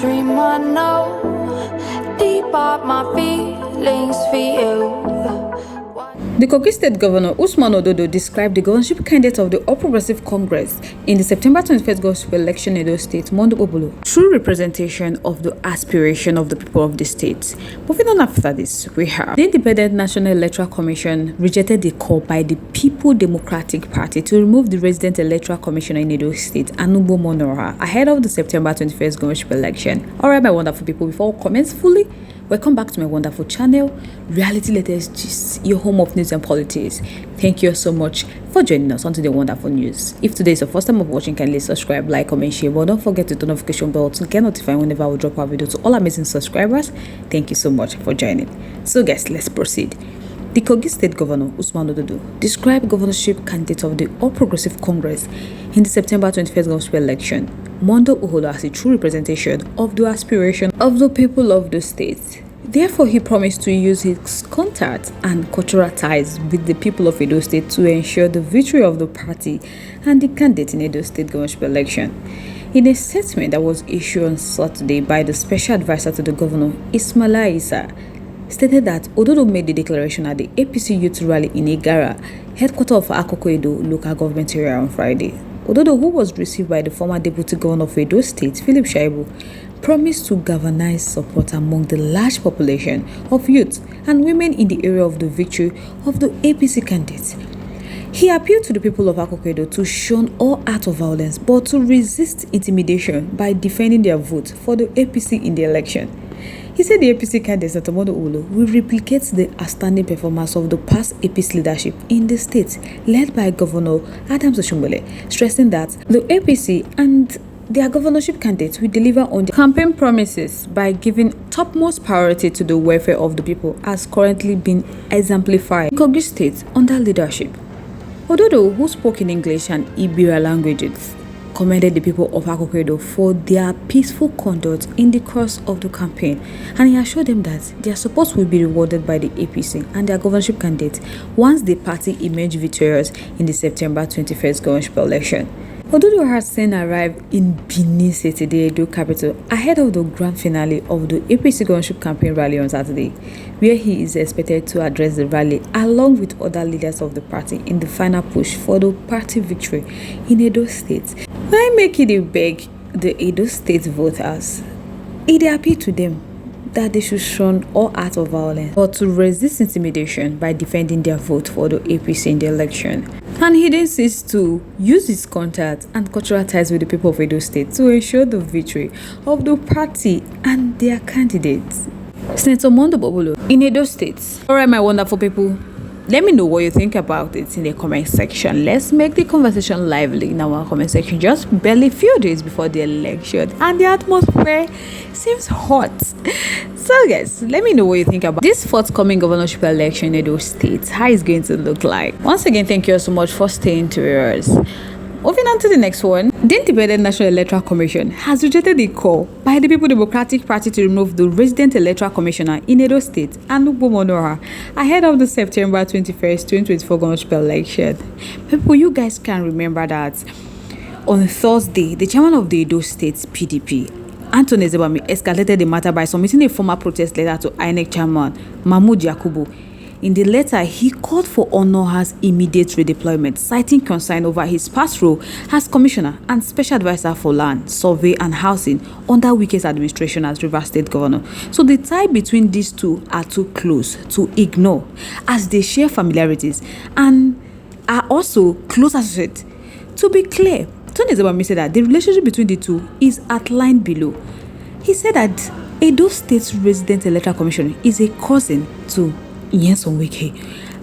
dream I know, deep up my feelings for you. The Kogi State Governor Usman Ododo described the governorship candidate of the All Progressive Congress in the September 21st gospel election in Edo State, Mondo Obolo, true representation of the aspiration of the people of the state. Moving on after this, we have the Independent National Electoral Commission rejected the call by the People Democratic Party to remove the resident electoral commissioner in Edo State, Anugbo Monora, ahead of the September 21st governorship election. Alright, my wonderful people, before we commence fully, welcome back to my wonderful channel, Reality Latest Gist, your home of news and politics. Thank you so much for joining us on the wonderful news. If today is your first time of watching, kindly subscribe, like, comment, share, but don't forget to turn notification bell to get notified whenever I will drop our video. To all amazing subscribers, thank you so much for joining. So guys, let's proceed. The Kogi State Governor Usman Ododo described governorship candidate of the All Progressive Congress in the September 21st gospel election, Mondo Oholo, as a true representation of the aspiration of the people of the state. Therefore, he promised to use his contacts and cultural ties with the people of Edo State to ensure the victory of the party and the candidate in Edo State governorship election. In a statement that was issued on Saturday by the special advisor to the governor, Ismaila Issa, stated that Ododo made the declaration at the APC Youth Rally in Igara, headquarters of Akoko Edo local government area, on Friday. Ododo, who was received by the former deputy governor of Edo State, Philip Shaibu, promised to galvanize support among the large population of youth and women in the area of the victory of the APC candidate. He appealed to the people of Akoko Edo to shun all acts of violence but to resist intimidation by defending their vote for the APC in the election. He said the APC candidate Mondo Oholo will replicate the outstanding performance of the past APC leadership in the state, led by Governor Adams Oshiomhole, stressing that the APC and their governorship candidates will deliver on the campaign promises by giving topmost priority to the welfare of the people, as currently being exemplified in Kogi State under leadership. Ododo, who spoke in English and Ibira languages, commended the people of Akoko Edo for their peaceful conduct in the course of the campaign, and he assured them that their support will be rewarded by the APC and their governorship candidate once the party emerge victorious in the September 21st governorship election. Ododo has since arrived in Benin City, the Edo capital, ahead of the grand finale of the APC governorship campaign rally on Saturday, where he is expected to address the rally along with other leaders of the party in the final push for the party victory in Edo State. I make it beg the Edo State voters, it appealed to them that they should shun all acts of violence or to resist intimidation by defending their vote for the APC in the election. And he then says to use his contacts and cultural ties with the people of Edo State to ensure the victory of the party and their candidates. Senator Mondo Obolo in Edo State. Alright, my wonderful people, let me know what you think about it in the comment section. Let's make the conversation lively in our comment section. Just barely few days before the election and the atmosphere seems hot. So guys, let me know what you think about this forthcoming governorship election in Edo State. How it's going to look like. Once again, thank you so much for staying to us. Moving on to the next one, the Independent National Electoral Commission has rejected the call by the People Democratic Party to remove the resident electoral commissioner in Edo State, Anugbo Monora, ahead of the September 21st, 2024 governorship election. People, you guys can remember that on Thursday, the chairman of the Edo State PDP, Anthony Zebami, escalated the matter by submitting a formal protest letter to Inec chairman Mahmoud Yakubu. In the letter, he called for Onora's immediate redeployment, citing concern over his past role as commissioner and special advisor for land, survey and housing under Wike's administration as Rivers State governor. So the tie between these two are too close to ignore, as they share familiarities and are also close associates. To be clear, Tony Zebami said that the relationship between the two is outlined below. He said that Edo State's resident electoral commission is a cousin to Nyesom Wike,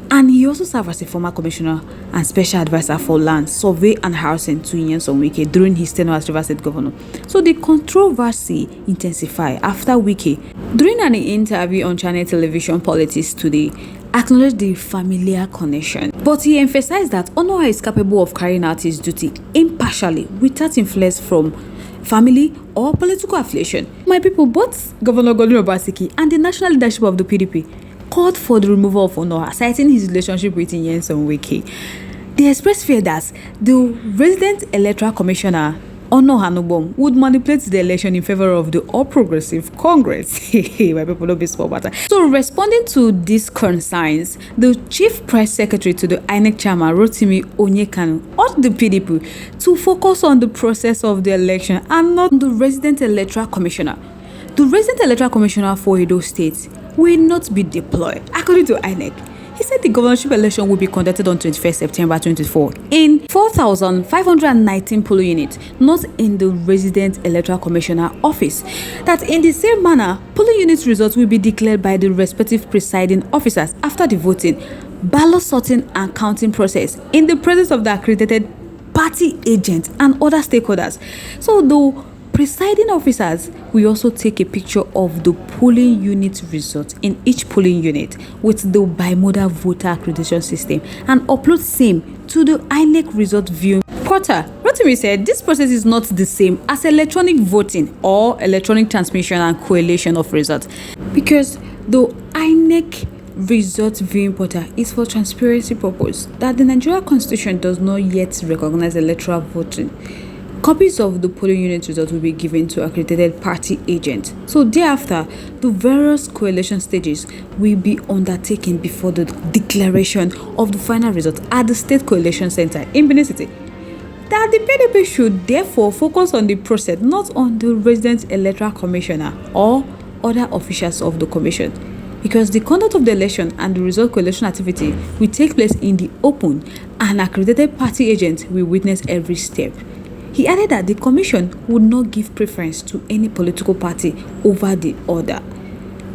and he also served as a former commissioner and special advisor for land, survey and housing to Nyesom Wike during his tenure as Rivers State governor. So the controversy intensified after Wike, during an interview on channel television Politics Today, acknowledged the familiar connection, but he emphasized that Onora is capable of carrying out his duty impartially without influence from family or political affiliation. My people, both Governor Godwin Obaseki and the national leadership of the PDP called for the removal of Onora, citing his relationship with Nyesom Wike. They expressed fear that the resident electoral commissioner Ono Hanubom would manipulate the election in favor of the All Progressive Congress. My people don't be small matter. So, responding to these concerns, the Chief Press Secretary to the Inec chairman, Rotimi Onyekanu, urged the PDP to focus on the process of the election and not the resident electoral commissioner. The resident electoral commissioner for Edo State will not be deployed, according to Inec. He said the governorship election will be conducted on 21st September 2024 in 4,519 polling units, not in the resident electoral commissioner office. That in the same manner, polling unit results will be declared by the respective presiding officers after the voting, ballot sorting and counting process in the presence of the accredited party agents and other stakeholders. So the presiding officers will also take a picture of the polling unit results in each polling unit with the bimodal voter accreditation system and upload same to the INEC result viewing portal. Rotimi said this process is not the same as electronic voting or electronic transmission and correlation of results because the INEC result viewing portal is for transparency purpose, that the Nigeria Constitution does not yet recognize electoral voting. Copies of the polling unit results will be given to accredited party agents. So thereafter, the various correlation stages will be undertaken before the declaration of the final result at the State Correlation Center in Benin City. That the PDP should therefore focus on the process, not on the resident electoral commissioner or other officials of the commission, because the conduct of the election and the result correlation activity will take place in the open and accredited party agents will witness every step. He added that the commission would not give preference to any political party over the other.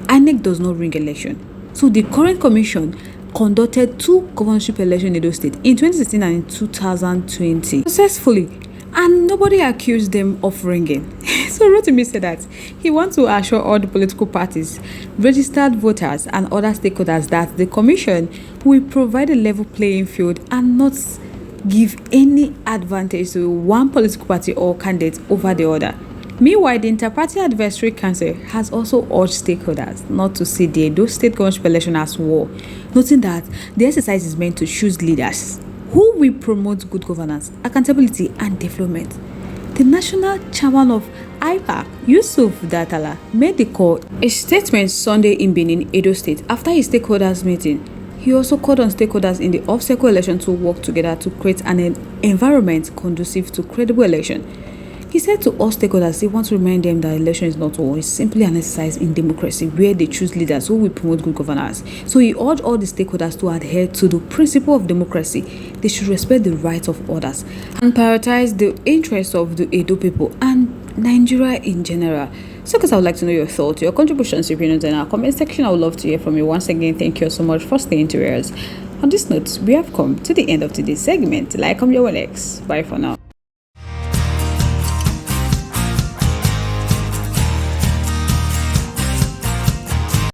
INEC does not ring election. So the current commission conducted 2 governorship elections in Edo State in 2016 and in 2020 successfully, and nobody accused them of ringing. So Rotimi said that he wants to assure all the political parties, registered voters and other stakeholders that the commission will provide a level playing field and not give any advantage to one political party or candidate over the other. Meanwhile, the Inter-Party Advisory Council has also urged stakeholders not to see the Edo State governorship election as war, noting that the exercise is meant to choose leaders who will promote good governance, accountability and development. The national chairman of IPAC, Yusuf Datala, made the call a statement Sunday in Benin, Edo State, after his stakeholders meeting. He also called on stakeholders in the off-cycle election to work together to create an environment conducive to credible election. He said to all stakeholders he wants to remind them that election is not war, it's simply an exercise in democracy where they choose leaders who will promote good governance. So he urged all the stakeholders to adhere to the principle of democracy. They should respect the rights of others and prioritize the interests of the Edo people and Nigeria in general. So guys, I would like to know your thoughts, your contributions, your opinions in our comment section. I would love to hear from you. Once again, thank you so much for staying to us. On this note, we have come to the end of today's segment. Like, I'm your Alex. Bye for now.